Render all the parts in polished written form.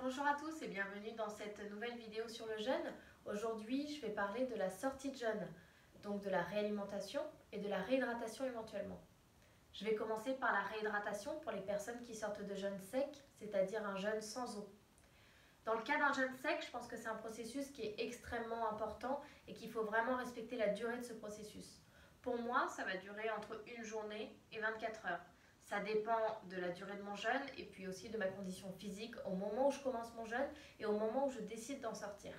Bonjour à tous et bienvenue dans cette nouvelle vidéo sur le jeûne. Aujourd'hui, je vais parler de la sortie de jeûne, donc de la réalimentation et de la réhydratation éventuellement. Je vais commencer par la réhydratation pour les personnes qui sortent de jeûne sec, c'est-à-dire un jeûne sans eau. Dans le cas d'un jeûne sec, je pense que c'est un processus qui est extrêmement important et qu'il faut vraiment respecter la durée de ce processus. Pour moi, ça va durer entre une journée et 24 heures. Ça dépend de la durée de mon jeûne et puis aussi de ma condition physique au moment où je commence mon jeûne et au moment où je décide d'en sortir.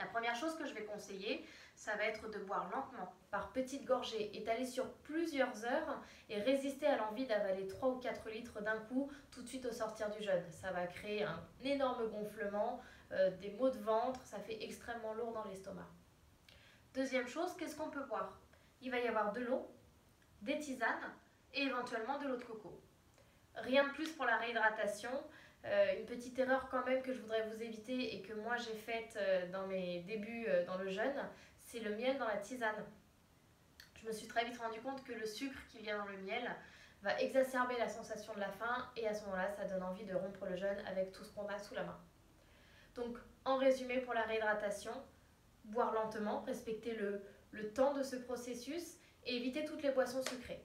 La première chose que je vais conseiller, ça va être de boire lentement, par petites gorgées, étalées sur plusieurs heures et résister à l'envie d'avaler 3 ou 4 litres d'un coup tout de suite au sortir du jeûne. Ça va créer un énorme gonflement, des maux de ventre, ça fait extrêmement lourd dans l'estomac. Deuxième chose, qu'est-ce qu'on peut boire? Il va y avoir de l'eau, des tisanes, et éventuellement de l'eau de coco. Rien de plus pour la réhydratation. Une petite erreur quand même que je voudrais vous éviter et que moi j'ai faite dans mes débuts dans le jeûne, c'est le miel dans la tisane. Je me suis très vite rendu compte que le sucre qui vient dans le miel va exacerber la sensation de la faim et à ce moment-là ça donne envie de rompre le jeûne avec tout ce qu'on a sous la main. Donc en résumé pour la réhydratation, boire lentement, respecter le temps de ce processus et éviter toutes les boissons sucrées.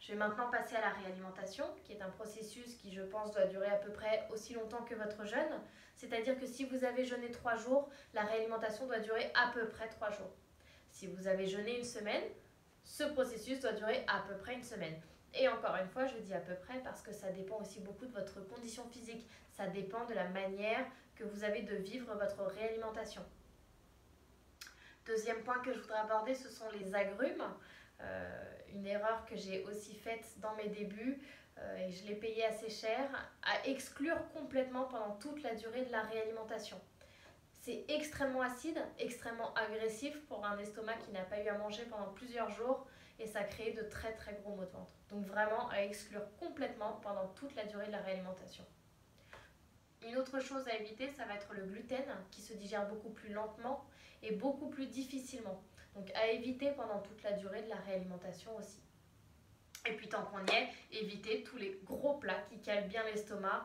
Je vais maintenant passer à la réalimentation, qui est un processus qui, je pense, doit durer à peu près aussi longtemps que votre jeûne. C'est-à-dire que si vous avez jeûné 3 jours, la réalimentation doit durer à peu près 3 jours. Si vous avez jeûné une semaine, ce processus doit durer à peu près une semaine. Et encore une fois, je dis à peu près parce que ça dépend aussi beaucoup de votre condition physique. Ça dépend de la manière que vous avez de vivre votre réalimentation. Deuxième point que je voudrais aborder, ce sont les agrumes. Une erreur que j'ai aussi faite dans mes débuts et je l'ai payée assez cher, à exclure complètement pendant toute la durée de la réalimentation. C'est extrêmement acide, extrêmement agressif pour un estomac qui n'a pas eu à manger pendant plusieurs jours et ça crée de très très gros maux de ventre. Donc vraiment à exclure complètement pendant toute la durée de la réalimentation. Une autre chose à éviter, ça va être le gluten qui se digère beaucoup plus lentement et beaucoup plus difficilement. Donc à éviter pendant toute la durée de la réalimentation aussi. Et puis tant qu'on y est, éviter tous les gros plats qui calent bien l'estomac.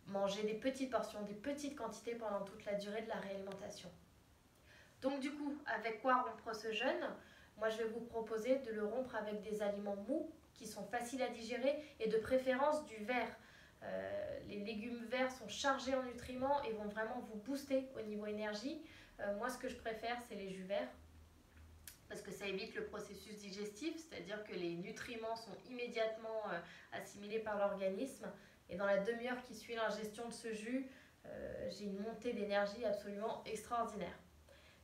Manger des petites portions, des petites quantités pendant toute la durée de la réalimentation. Donc du coup, avec quoi rompre ce jeûne? Moi je vais vous proposer de le rompre avec des aliments mous qui sont faciles à digérer et de préférence du vert. Les légumes verts sont chargés en nutriments et vont vraiment vous booster au niveau énergie. Moi, ce que je préfère, c'est les jus verts parce que ça évite le processus digestif, c'est-à-dire que les nutriments sont immédiatement assimilés par l'organisme et dans la demi-heure qui suit l'ingestion de ce jus, j'ai une montée d'énergie absolument extraordinaire.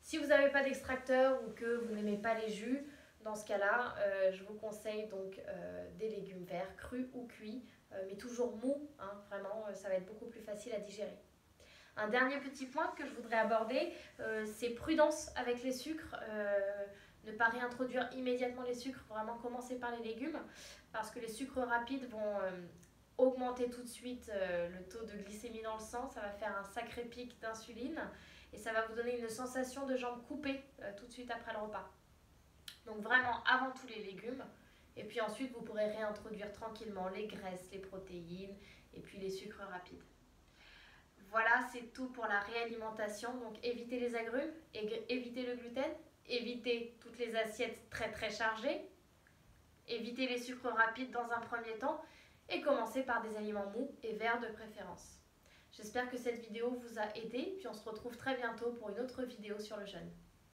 Si vous n'avez pas d'extracteur ou que vous n'aimez pas les jus, dans ce cas-là, je vous conseille donc des légumes verts, crus ou cuits, mais toujours mous, hein, vraiment, ça va être beaucoup plus facile à digérer. Un dernier petit point que je voudrais aborder, c'est prudence avec les sucres. Ne pas réintroduire immédiatement les sucres, vraiment commencer par les légumes, parce que les sucres rapides vont augmenter tout de suite le taux de glycémie dans le sang, ça va faire un sacré pic d'insuline et ça va vous donner une sensation de jambes coupées tout de suite après le repas. Donc vraiment avant tout les légumes et puis ensuite vous pourrez réintroduire tranquillement les graisses, les protéines et puis les sucres rapides. Voilà, c'est tout pour la réalimentation. Donc évitez les agrumes, évitez le gluten, évitez toutes les assiettes très très chargées, évitez les sucres rapides dans un premier temps et commencez par des aliments mous et verts de préférence. J'espère que cette vidéo vous a aidé, puis on se retrouve très bientôt pour une autre vidéo sur le jeûne.